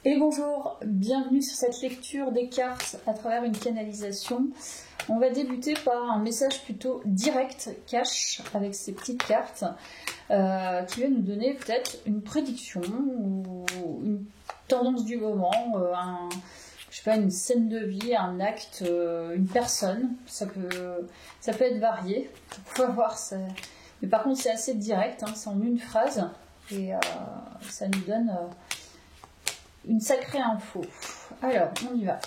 Et bonjour, bienvenue sur cette lecture des cartes à travers une canalisation. On va débuter par un message plutôt direct, cash, avec ces petites cartes, qui va nous donner peut-être une prédiction ou une tendance du moment, je sais pas, une scène de vie, un acte, une personne. Ça peut être varié. On va voir. Mais par contre, c'est assez direct, c'est en une phrase et ça nous donne une sacrée info. Alors, on y va.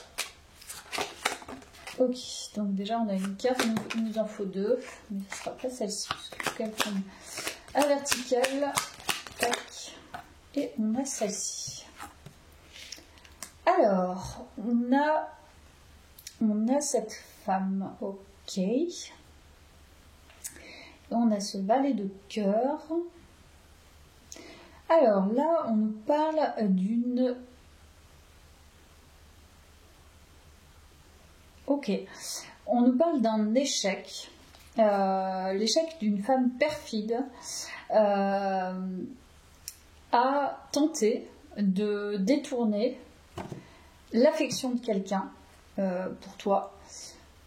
Ok, donc déjà on a une carte, il nous en faut deux, mais ce ne sera pas celle-ci, parce qu'il faut qu'elle tombe à verticale. Tac. Et on a celle-ci. Alors, on a cette femme, ok. On a ce valet de cœur. Alors là, on nous parle d'une... Ok, on nous parle d'un échec, l'échec d'une femme perfide à tenter de détourner l'affection de quelqu'un pour toi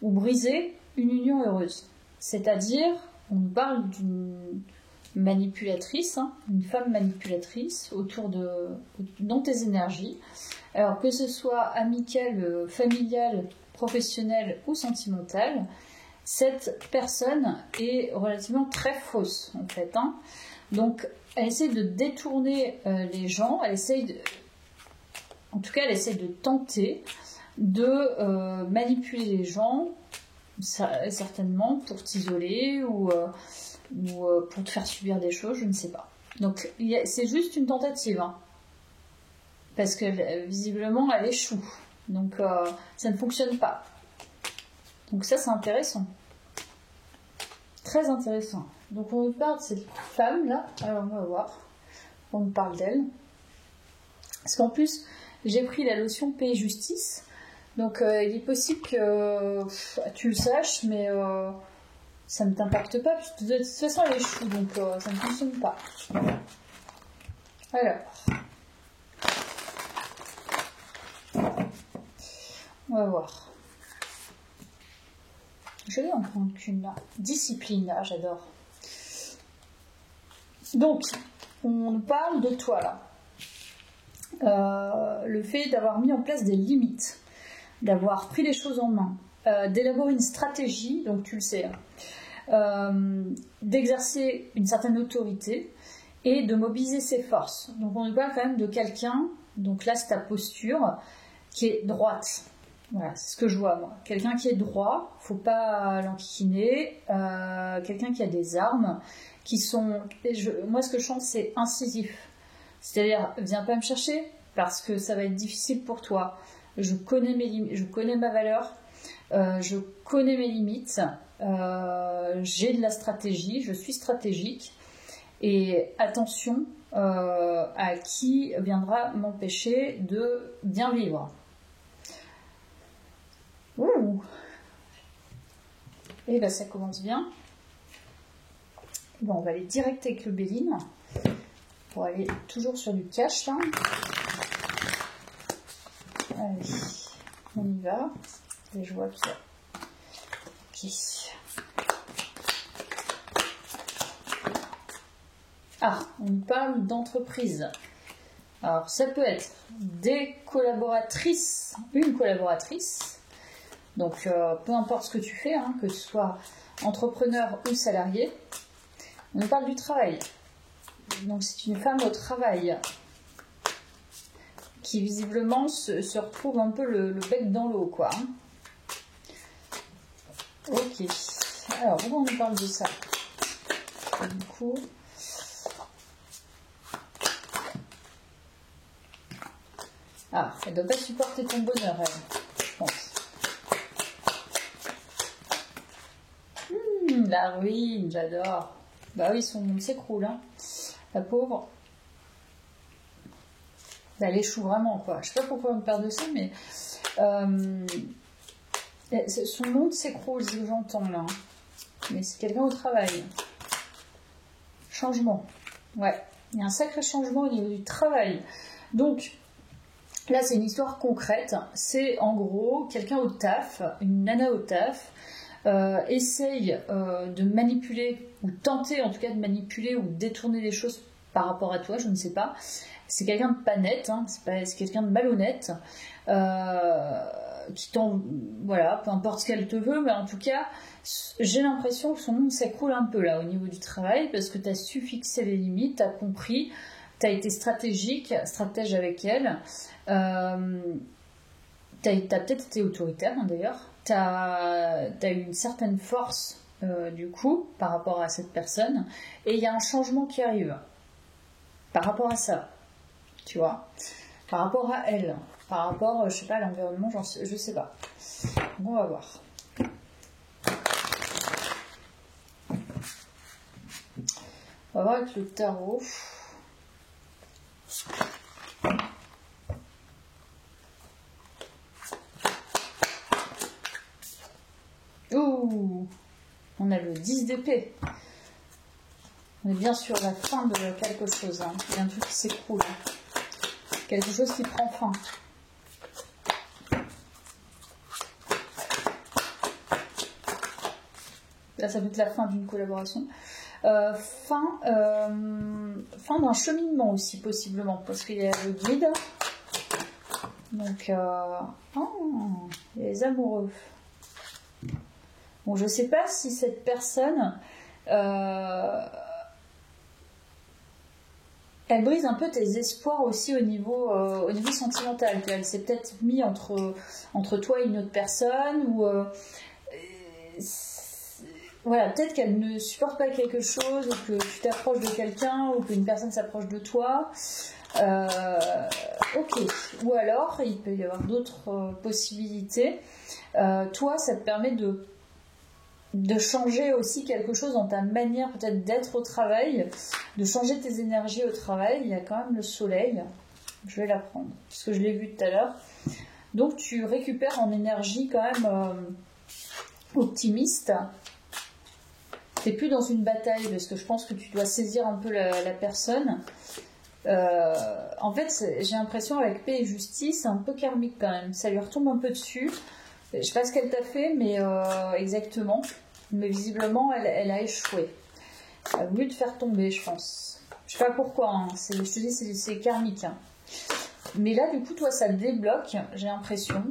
ou briser une union heureuse. C'est-à-dire, on nous parle d'une manipulatrice, une femme manipulatrice dans tes énergies. Alors que ce soit amicale, familiale, professionnelle ou sentimentale, cette personne est relativement très fausse en fait. Donc elle essaie de détourner les gens, elle essaie de tenter de manipuler les gens, certainement pour t'isoler ou pour te faire subir des choses, je ne sais pas. Donc c'est juste une tentative, parce que visiblement elle échoue. Donc ça ne fonctionne pas. Donc ça c'est intéressant. Très intéressant. Donc on nous parle de cette femme là. Alors on va voir. On nous parle d'elle. Parce qu'en plus j'ai pris la lotion paix et justice. Donc il est possible que tu le saches, mais ça ne t'impacte pas. Puisque de toute façon elle échoue. Donc ça ne fonctionne pas. Alors. On va voir. Je vais en prendre qu'une là. Discipline, là, j'adore. Donc, on nous parle de toi là. Le fait d'avoir mis en place des limites, d'avoir pris les choses en main, d'élaborer une stratégie, donc tu le sais, d'exercer une certaine autorité et de mobiliser ses forces. Donc, on nous parle quand même de quelqu'un, donc là, c'est ta posture, qui est droite. Voilà, c'est ce que je vois, moi. Quelqu'un qui est droit, faut pas l'enquiquiner. Quelqu'un qui a des armes, qui sont... moi, ce que je chante, c'est incisif. C'est-à-dire, viens pas me chercher, parce que ça va être difficile pour toi. Je connais mes limites, je connais ma valeur, je connais mes limites, j'ai de la stratégie, je suis stratégique. Et attention à qui viendra m'empêcher de bien vivre. Ouh. Et là ça commence bien. Bon, on va aller direct avec le Béline pour aller toujours sur du cash là. Allez, on y va. Et je vois tout ça. Ok. Ah, on parle d'entreprise. Alors ça peut être des collaboratrices, une collaboratrice. Donc, peu importe ce que tu fais, que ce soit entrepreneur ou salarié, on parle du travail. Donc, c'est une femme au travail qui visiblement se retrouve un peu le bec dans l'eau, quoi. Ok. Alors, pourquoi on nous parle de ça? Du coup... Ah, elle ne doit pas supporter ton bonheur, elle, je pense. La ruine, j'adore. Bah oui, son monde s'écroule, la pauvre. Elle échoue vraiment, quoi. Je sais pas pourquoi on me parle de ça, mais son monde s'écroule, c'est ce que j'entends là. Mais c'est quelqu'un au travail. Changement. Ouais, il y a un sacré changement au niveau du travail. Donc, Là, c'est une histoire concrète. C'est en gros quelqu'un au taf, une nana au taf, essaye de manipuler, ou tenter en tout cas de manipuler ou de détourner les choses par rapport à toi, je ne sais pas. C'est quelqu'un de pas net, hein, c'est quelqu'un de malhonnête, qui voilà, peu importe ce qu'elle te veut, mais en tout cas, j'ai l'impression que son monde s'écroule un peu là au niveau du travail, parce que tu as su fixer les limites, tu as compris, tu as été stratège avec elle, t'as peut-être été autoritaire hein, d'ailleurs, t'as eu une certaine force du coup par rapport à cette personne, et il y a un changement qui arrive par rapport à ça, tu vois, par rapport à elle, par rapport, je sais pas, à l'environnement, je sais pas. Bon, on va voir. On va voir avec le tarot. Ouh, on a le 10 d'épée. On est bien sur la fin de quelque chose. Hein. Il y a un truc qui s'écroule. Hein. Quelque chose qui prend fin. Là, ça peut être la fin d'une collaboration. Fin d'un cheminement aussi, possiblement. Parce qu'il y a le guide. Donc, il y a les amoureux. Bon, je ne sais pas si cette personne, elle brise un peu tes espoirs aussi au niveau sentimental. Elle s'est peut-être mis entre toi et une autre personne, ou voilà, peut-être qu'elle ne supporte pas quelque chose, ou que tu t'approches de quelqu'un, ou qu'une personne s'approche de toi. Ok. Ou alors, il peut y avoir d'autres possibilités. Toi, ça te permet de changer aussi quelque chose dans ta manière peut-être d'être au travail, de changer tes énergies au travail. Il y a quand même le soleil, je vais la prendre, parce que je l'ai vu tout à l'heure. Donc tu récupères en énergie quand même optimiste. T'es plus dans une bataille, parce que je pense que tu dois saisir un peu la personne. En fait, j'ai l'impression avec paix et justice, c'est un peu karmique quand même. Ça lui retombe un peu dessus. Je sais pas ce qu'elle t'a fait, mais exactement. Mais visiblement, elle a échoué. Elle a voulu te faire tomber, je pense. Je sais pas pourquoi. Hein. Je te dis, c'est karmique. Hein. Mais là, du coup, toi, ça te débloque. J'ai l'impression.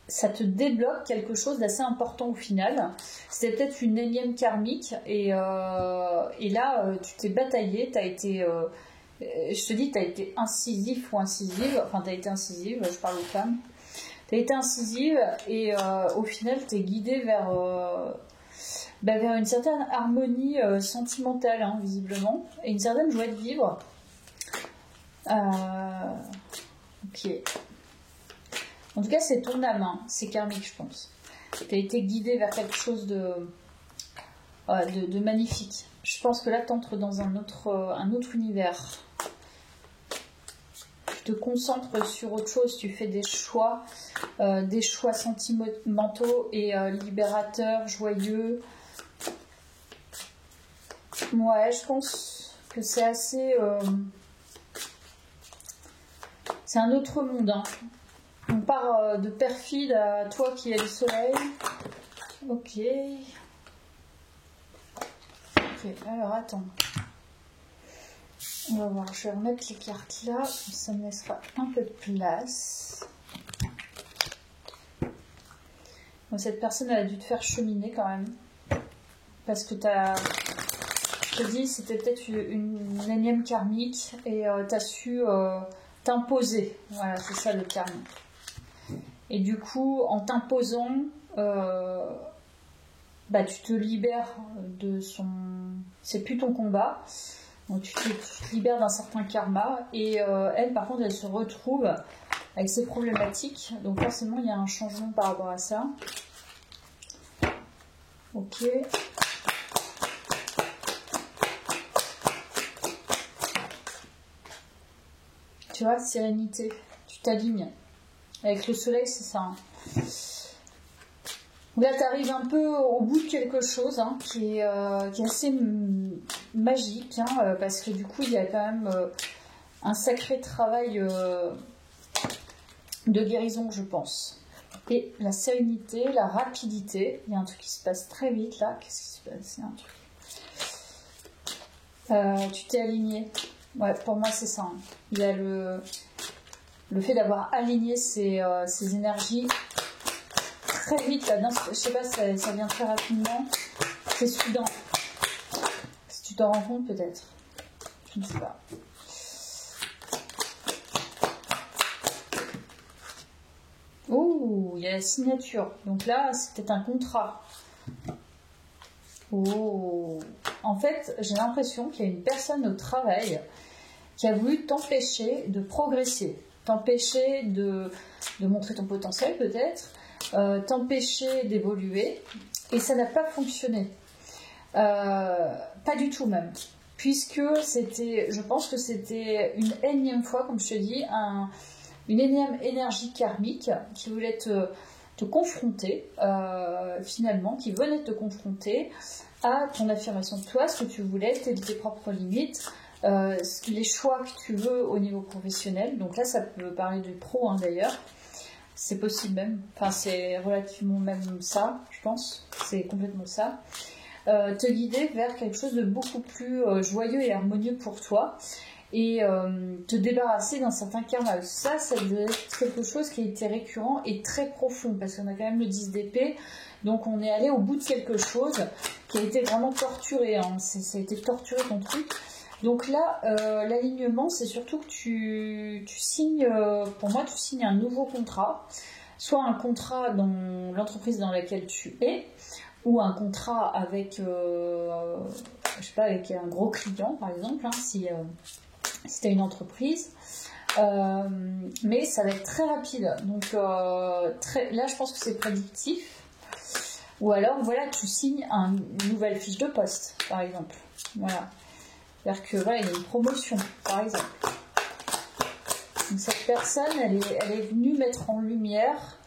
Ça te débloque quelque chose d'assez important au final. C'était peut-être une énième karmique. Et là, tu t'es bataillé. T'as été... je te dis, t'as été incisif ou incisive. Enfin, t'as été incisive. Je parle aux femmes. T'as été incisive et au final t'es guidée vers une certaine harmonie sentimentale, hein, visiblement, et une certaine joie de vivre. Ok. En tout cas, c'est ton âme, hein, c'est karmique, je pense. T'as été guidée vers quelque chose de magnifique. Je pense que là, t'entres dans un autre univers. Tu te concentres sur autre chose, tu fais des choix sentimentaux et libérateurs, joyeux. Ouais, je pense que c'est assez... c'est un autre monde. Hein. On part de perfide à toi qui es le soleil. Ok. Ok, alors attends. On va voir, je vais remettre les cartes là, ça me laissera un peu de place. Bon, cette personne, elle a dû te faire cheminer quand même. Parce que je te dis, c'était peut-être une énième karmique et t'as su t'imposer. Voilà, c'est ça le karma. Et du coup, en t'imposant, tu te libères de son... C'est plus ton combat. Donc tu te libères d'un certain karma et elle par contre elle se retrouve avec ses problématiques, donc forcément il y a un changement par rapport à ça. Ok. Tu vois, sérénité, tu t'alignes. Avec le soleil, c'est ça. Hein. Là, tu arrives un peu au bout de quelque chose hein, qui est assez magique, hein, parce que du coup, il y a quand même un sacré travail de guérison, je pense. Et la sérénité, la rapidité. Il y a un truc qui se passe très vite là. Qu'est-ce qui se passe? Il y a un truc. Tu t'es aligné. Ouais, pour moi c'est ça. Hein. Il y a le fait d'avoir aligné ces énergies très vite là. Je sais pas, ça vient très rapidement. C'est soudain. Si tu t'en rends compte peut-être. Je ne sais pas. Oh, il y a la signature. Donc là, c'est peut-être un contrat. Oh. En fait, j'ai l'impression qu'il y a une personne au travail qui a voulu t'empêcher de progresser, t'empêcher de montrer ton potentiel peut-être, t'empêcher d'évoluer, et ça n'a pas fonctionné. Pas du tout même. Puisque je pense que c'était une énième fois, comme je te dis, une énième énergie karmique qui voulait te confronter, finalement, qui venait te confronter à ton affirmation de toi, ce que tu voulais, tes propres limites, les choix que tu veux au niveau professionnel. Donc là, ça peut parler du pro, hein, d'ailleurs. C'est possible même. Enfin, c'est relativement même ça, je pense. C'est complètement ça. Te guider vers quelque chose de beaucoup plus joyeux et harmonieux pour toi. Et te débarrasser d'un certain karma. Ça doit être quelque chose qui a été récurrent et très profond, parce qu'on a quand même le 10 d'épée, donc on est allé au bout de quelque chose qui a été vraiment torturé, hein. Ça a été torturé ton truc. Donc là, l'alignement, c'est surtout que tu signes, pour moi, tu signes un nouveau contrat, soit un contrat dans l'entreprise dans laquelle tu es, ou un contrat avec, je sais pas, avec un gros client, par exemple, hein, si tu as une entreprise, mais ça va être très rapide. Donc là, je pense que c'est prédictif. Ou alors, voilà, tu signes une nouvelle fiche de poste, par exemple. Voilà. C'est-à-dire que voilà, il y a une promotion, par exemple. Donc, cette personne, elle est venue mettre en lumière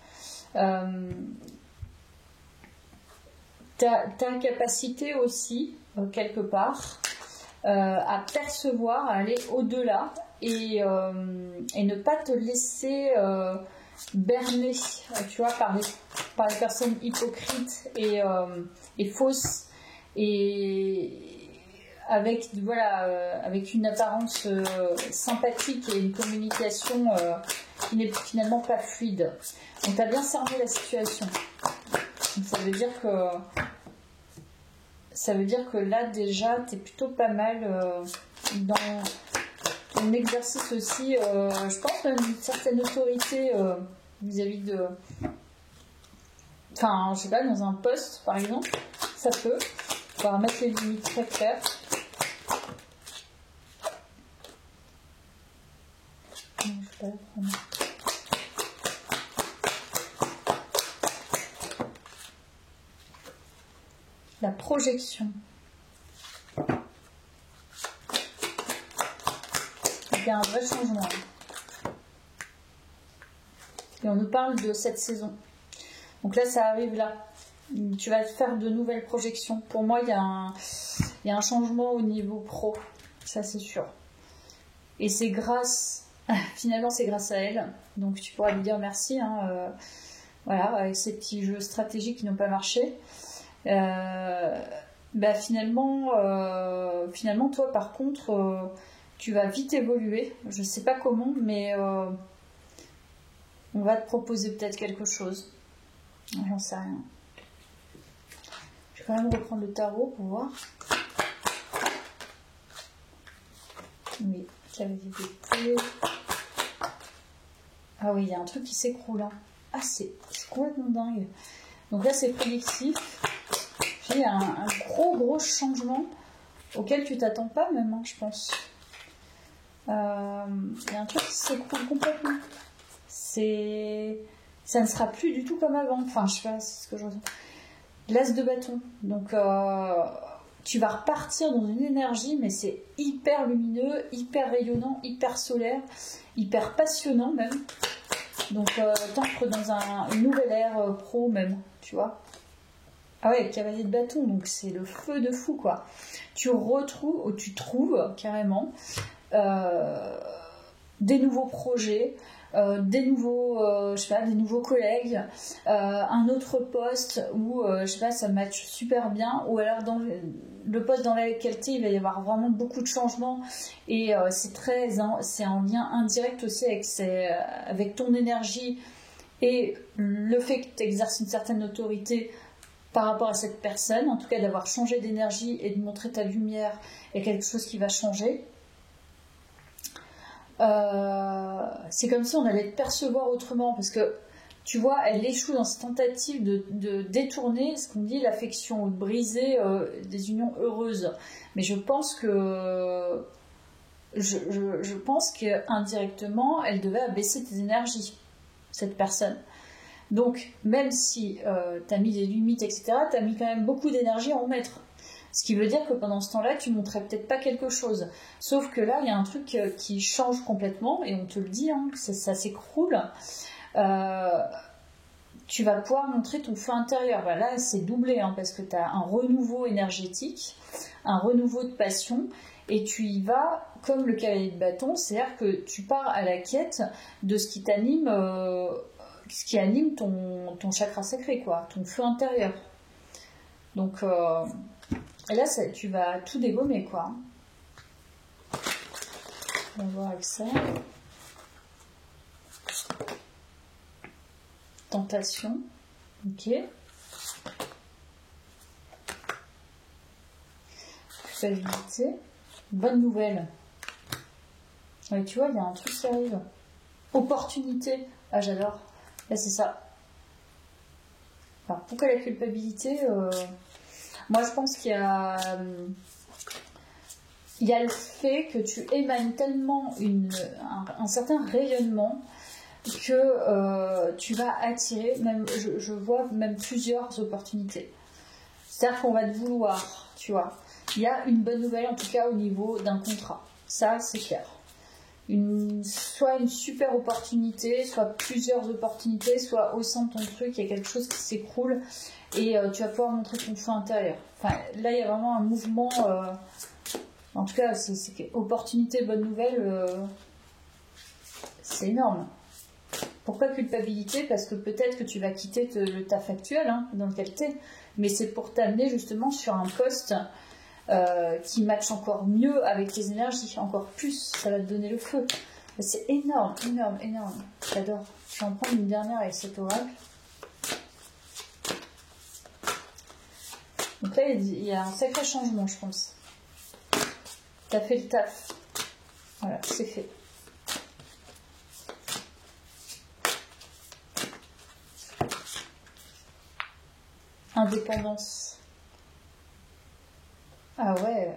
ta capacité aussi, quelque part, à percevoir, à aller au-delà et ne pas te laisser berner, tu vois, par les personnes hypocrites et fausses, et avec une apparence sympathique et une communication qui n'est finalement pas fluide. Donc tu as bien cerné la situation. Donc, ça veut dire que là déjà tu es plutôt pas mal dans ton exercice aussi, je pense même une certaine autorité vis-à-vis de, enfin je sais pas, dans un poste par exemple, ça peut pouvoir mettre les limites très claires. Non, je vais pas la prendre. La projection. Il y a un vrai changement. Et on nous parle de cette saison. Donc là, ça arrive là. Tu vas faire de nouvelles projections. Pour moi, il y a un changement au niveau pro. Ça, c'est sûr. Et c'est finalement, c'est grâce à elle. Donc tu pourras lui dire merci. Hein, voilà, avec ces petits jeux stratégiques qui n'ont pas marché. Finalement, toi, par contre, tu vas vite évoluer. Je ne sais pas comment, mais on va te proposer peut-être quelque chose. J'en sais rien. Je vais quand même reprendre le tarot pour voir. Oui, cavalier d'épée. Ah oui, il y a un truc qui s'écroule là. Ah, c'est complètement dingue. Donc là, c'est prédictif. Il y a un gros changement auquel tu t'attends pas même, hein, je pense. Il y a un truc qui s'écroule complètement. Ça ne sera plus du tout comme avant. Enfin, je sais pas, c'est ce que je ressens. L'as de bâton. Donc, tu vas repartir dans une énergie, mais c'est hyper lumineux, hyper rayonnant, hyper solaire, hyper passionnant même. Donc, t'entres dans une nouvelle ère pro même, tu vois. Ah ouais, cavalier de bâton, donc c'est le feu de fou, quoi. Tu trouves carrément des nouveaux projets, des nouveaux, je sais pas, des nouveaux collègues, un autre poste où, je sais pas, ça match super bien, ou alors dans le poste dans lequel il va y avoir vraiment beaucoup de changements, et c'est en lien indirect aussi avec ton énergie, et le fait que tu exerces une certaine autorité par rapport à cette personne, en tout cas d'avoir changé d'énergie et de montrer ta lumière, est quelque chose qui va changer. C'est comme si on allait te percevoir autrement, parce que tu vois, elle échoue dans cette tentative de détourner ce qu'on dit l'affection, ou de briser des unions heureuses. Mais je pense que qu'indirectement, elle devait abaisser tes énergies, cette personne. Donc, même si tu as mis des limites, etc., tu as mis quand même beaucoup d'énergie à en mettre. Ce qui veut dire que pendant ce temps-là, tu ne montrais peut-être pas quelque chose. Sauf que là, il y a un truc qui change complètement, et on te le dit, hein, ça s'écroule. Tu vas pouvoir montrer ton feu intérieur. Ben là, c'est doublé, hein, parce que tu as un renouveau énergétique, un renouveau de passion, et tu y vas comme le cavalier de bâton, c'est-à-dire que tu pars à la quête de ce qui t'anime, ce qui anime ton chakra sacré, quoi, ton feu intérieur. Donc, et là, tu vas tout dégommer, quoi. On va voir avec ça. Tentation. Ok. Culpabilité. Bonne nouvelle. Ouais, tu vois, il y a un truc qui arrive. Opportunité. Ah, j'adore. Là, c'est ça. Alors, pourquoi la culpabilité moi, je pense qu'il y a le fait que tu émanes tellement un certain rayonnement que tu vas attirer, même, je vois même plusieurs opportunités. C'est-à-dire qu'on va te vouloir, tu vois. Il y a une bonne nouvelle, en tout cas, au niveau d'un contrat. Ça, c'est clair. Soit une super opportunité, soit plusieurs opportunités, soit au sein de ton truc, il y a quelque chose qui s'écroule et tu vas pouvoir montrer ton feu intérieur. Enfin, là, il y a vraiment un mouvement. En tout cas, c'est opportunité, bonne nouvelle, c'est énorme. Pourquoi culpabilité? Parce que peut-être que tu vas quitter le taf actuel, hein, dans lequel tu es, mais c'est pour t'amener justement sur un poste qui matche encore mieux avec tes énergies, encore plus, ça va te donner le feu. C'est énorme, énorme, énorme. J'adore. Je vais en prendre une dernière avec cet oracle. Donc là, il y a un sacré changement, je pense. T'as fait le taf. Voilà, c'est fait. Indépendance. Ah ouais.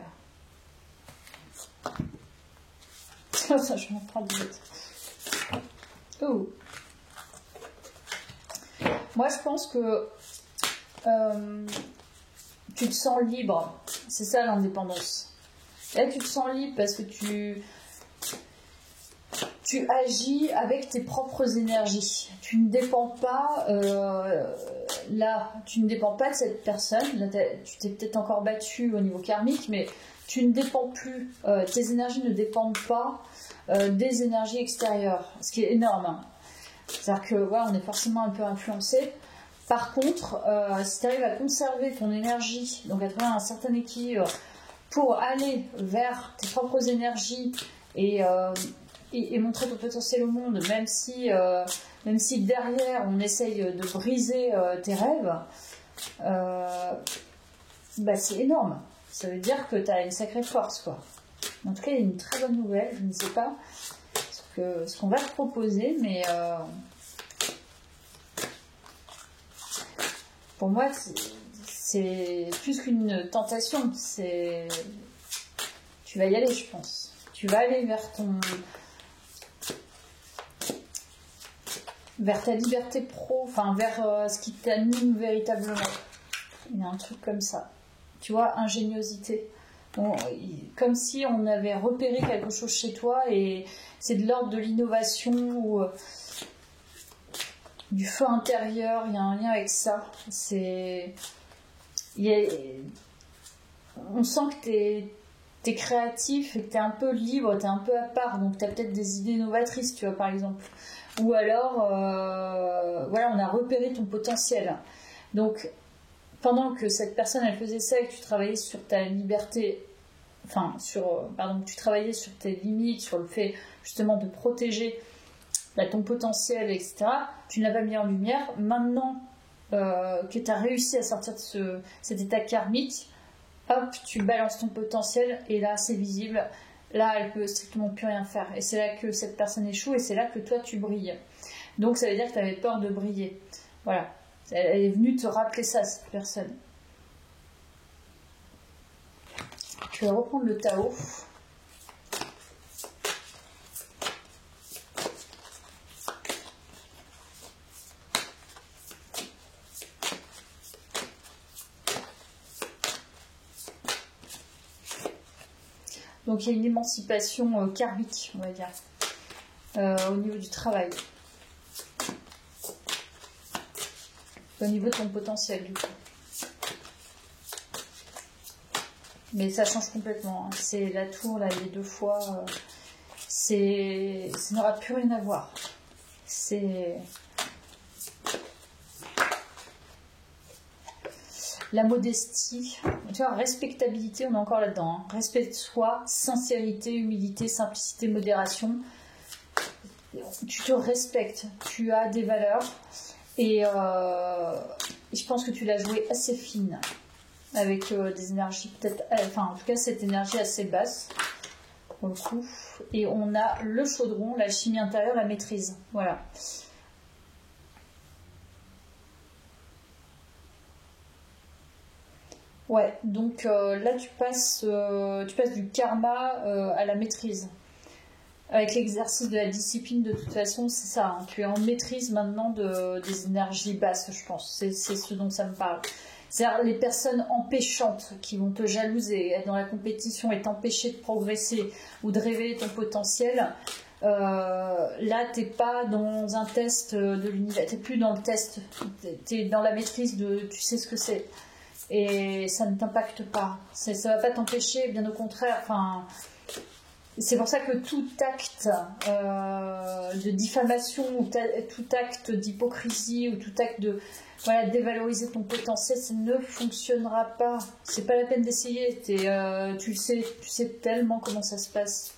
Ça, je m'en prends des autres. Oh. Moi, je pense que tu te sens libre. C'est ça l'indépendance. Là, tu te sens libre parce que tu agis avec tes propres énergies. Tu ne dépends pas tu ne dépends pas de cette personne. Là, tu t'es peut-être encore battu au niveau karmique, mais tu ne dépends plus. Tes énergies ne dépendent pas des énergies extérieures, ce qui est énorme. Hein. C'est-à-dire que on est forcément un peu influencé. Par contre, si tu arrives à conserver ton énergie, donc à trouver un certain équilibre pour aller vers tes propres énergies et montrer ton potentiel au monde, même si derrière on essaye de briser tes rêves, c'est énorme. Ça veut dire que tu as une sacrée force, quoi. En tout cas, il y a une très bonne nouvelle. Je ne sais pas ce qu'on va te proposer, mais pour moi, c'est plus qu'une tentation. Tu vas y aller, je pense. Tu vas aller vers ta liberté pro, enfin vers ce qui t'anime véritablement. Il y a un truc comme ça. Tu vois, ingéniosité. Comme si on avait repéré quelque chose chez toi et c'est de l'ordre de l'innovation ou du feu intérieur. Il y a un lien avec ça. On sent que t'es tu es créatif et que tu es un peu libre, tu es un peu à part, donc tu as peut-être des idées novatrices, tu vois, par exemple. Ou alors, voilà, on a repéré ton potentiel. Donc, pendant que cette personne, elle faisait ça et que tu travaillais sur ta liberté, enfin, tu travaillais sur tes limites, sur le fait, justement, de protéger ton potentiel, etc., tu ne l'as pas mis en lumière. Maintenant que tu as réussi à sortir de cet état karmique, hop, tu balances ton potentiel et là, c'est visible. Là, elle peut strictement plus rien faire. Et c'est là que cette personne échoue et c'est là que toi, tu brilles. Donc, ça veut dire que tu avais peur de briller. Voilà. Elle est venue te rappeler ça, cette personne. Je vais reprendre le Tao. Donc il y a une émancipation karmique, on va dire, au niveau du travail. Au niveau de ton potentiel, du coup. Mais ça change complètement. Hein. C'est la tour, là, les 2 fois. Ça n'aura plus rien à voir. C'est... La modestie, tu vois, respectabilité, on est encore là-dedans. Hein. Respect de soi, sincérité, humilité, simplicité, modération. Tu te respectes, tu as des valeurs et je pense que tu l'as joué assez fine avec des énergies peut-être, enfin en tout cas cette énergie assez basse pour le coup. Et on a le chaudron, la chimie intérieure, la maîtrise. Voilà. Ouais, donc là tu passes du karma à la maîtrise. Avec l'exercice de la discipline, de toute façon, c'est ça. Hein. Tu es en maîtrise maintenant des énergies basses, je pense. C'est ce dont ça me parle. C'est-à-dire les personnes empêchantes qui vont te jalouser, être dans la compétition et t'empêcher de progresser ou de révéler ton potentiel. Là, t'es pas dans un test de l'univers. T'es plus dans le test. T'es dans la maîtrise de... Tu sais ce que c'est. Et ça ne t'impacte pas. Ça va pas t'empêcher, bien au contraire. Enfin... C'est pour ça que tout acte de diffamation ou tout acte d'hypocrisie ou tout acte de dévaloriser ton potentiel, ça ne fonctionnera pas. C'est pas la peine d'essayer. Tu sais tellement comment ça se passe.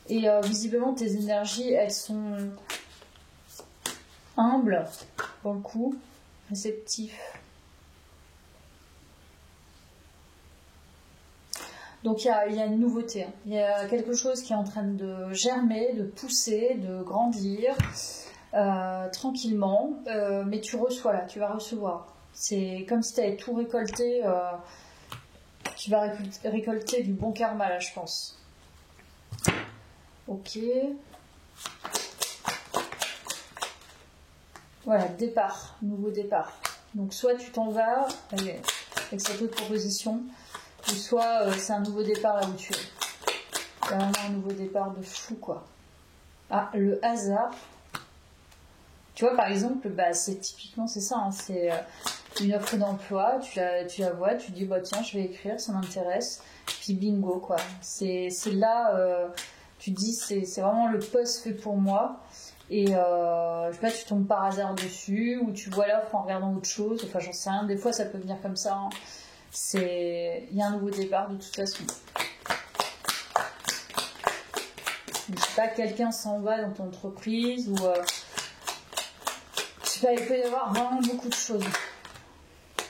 Et visiblement, tes énergies, elles sont humbles, pour le coup, réceptives. Donc il y a une nouveauté, hein. Il y a quelque chose qui est en train de germer, de pousser, de grandir tranquillement, mais tu reçois là, tu vas recevoir. C'est comme si tu avais tout récolté, tu vas récolter du bon karma là, je pense. Ok. Voilà, départ, nouveau départ. Donc soit tu t'en vas avec cette autre proposition, ou soit c'est un nouveau départ là où tu es. C'est vraiment un nouveau départ de fou, quoi. Ah, le hasard. Tu vois, par exemple, c'est typiquement, c'est ça. Hein, c'est une offre d'emploi, tu la vois, tu dis, tiens, je vais écrire, ça m'intéresse. Puis bingo, quoi. C'est là, tu dis, c'est vraiment le poste fait pour moi. Et je sais pas, tu tombes par hasard dessus, ou tu vois l'offre en regardant autre chose. Enfin, j'en sais rien. Des fois, ça peut venir comme ça. Hein. Il y a un nouveau départ de toute façon. Je sais pas, quelqu'un s'en va dans ton entreprise ou je sais pas, il peut y avoir vraiment beaucoup de choses.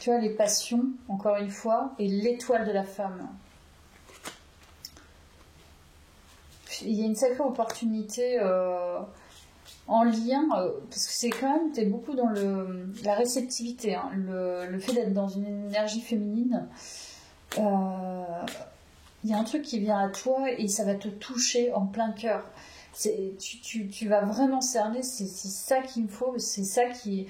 Tu vois, les passions, encore une fois, et l'étoile de la femme. Il y a une sacrée opportunité en lien, parce que c'est quand même, tu es beaucoup dans la réceptivité, hein, le fait d'être dans une énergie féminine. Il y a un truc qui vient à toi et ça va te toucher en plein cœur. Tu vas vraiment cerner, c'est ça qu'il me faut, c'est ça qui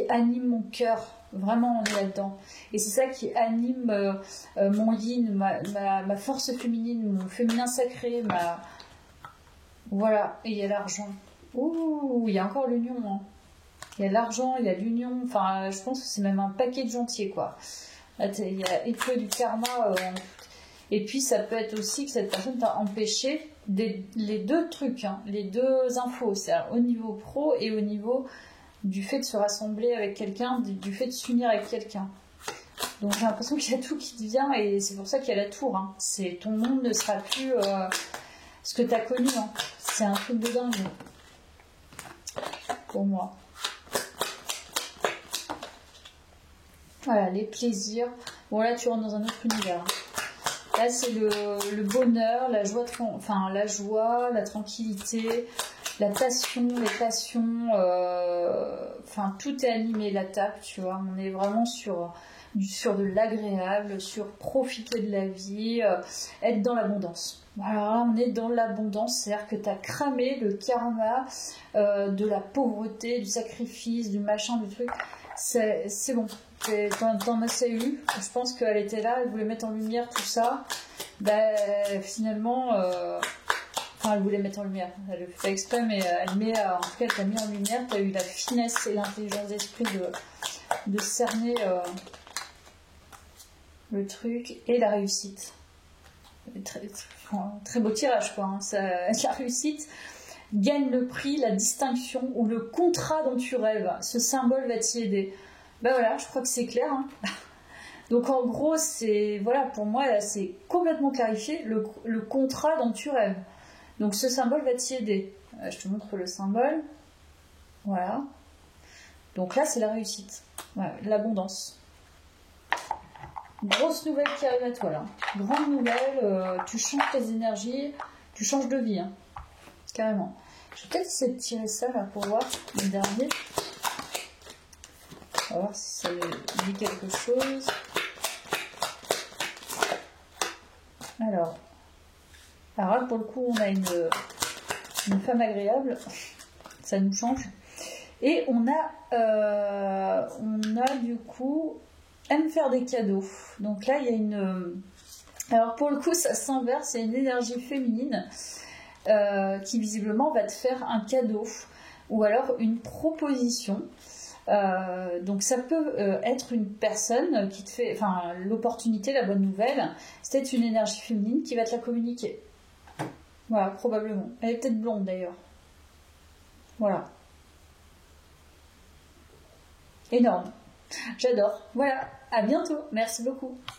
anime mon cœur. Vraiment, on est là-dedans. Et c'est ça qui anime mon yin, ma force féminine, mon féminin sacré, Voilà, et il y a l'argent. Ouh, il y a encore l'union. Hein. Il y a l'argent, il y a l'union. Enfin, je pense que c'est même un paquet de gentiers, quoi. Là, il y a et du karma. Et puis ça peut être aussi que cette personne t'a empêché les deux trucs, hein, les deux infos, c'est-à-dire au niveau pro et au niveau du fait de se rassembler avec quelqu'un, du fait de s'unir avec quelqu'un. Donc j'ai l'impression qu'il y a tout qui te vient et c'est pour ça qu'il y a la tour. Hein. Ton monde ne sera plus ce que tu as connu. Hein. C'est un truc de dingue pour moi. Voilà, les plaisirs. Bon là tu rentres dans un autre univers. Là c'est le bonheur, la joie, la tranquillité, la passion, les passions. Tout est animé, la table, tu vois. On est vraiment sur de l'agréable, sur profiter de la vie, être dans l'abondance. Voilà, on est dans l'abondance, c'est-à-dire que tu as cramé le karma de la pauvreté, du sacrifice, du machin, du truc. C'est bon. T'en as assez eu. Je pense qu'elle était là, elle voulait mettre en lumière tout ça. Finalement, elle voulait mettre en lumière. Elle le fait exprès, mais en tout cas, elle t'a mis en lumière. T'as eu la finesse et l'intelligence d'esprit de cerner le truc et la réussite. Très beau tirage, quoi. Hein. La réussite gagne le prix, la distinction ou le contrat dont tu rêves. Ce symbole va t'y aider. Voilà, je crois que c'est clair. Hein. Donc en gros, pour moi, là, c'est complètement clarifié le contrat dont tu rêves. Donc ce symbole va t'y aider. Je te montre le symbole. Voilà. Donc là, c'est la réussite. Voilà, l'abondance. Grosse nouvelle qui arrive à toi là. Grande nouvelle, tu changes tes énergies, tu changes de vie. Hein. Carrément. Je vais peut-être essayer de tirer ça là pour voir le dernier. On va voir si ça dit quelque chose. Alors là, pour le coup, on a une femme agréable. Ça nous change. Et on a du coup, aime faire des cadeaux. Donc là, il y a une... Alors pour le coup, ça s'inverse. Il y a une énergie féminine qui visiblement va te faire un cadeau. Ou alors une proposition. Donc ça peut être une personne qui te fait, l'opportunité, la bonne nouvelle, c'est peut-être une énergie féminine qui va te la communiquer. Voilà, probablement. Elle est peut-être blonde d'ailleurs. Voilà. Énorme. J'adore. Voilà. À bientôt. Merci beaucoup.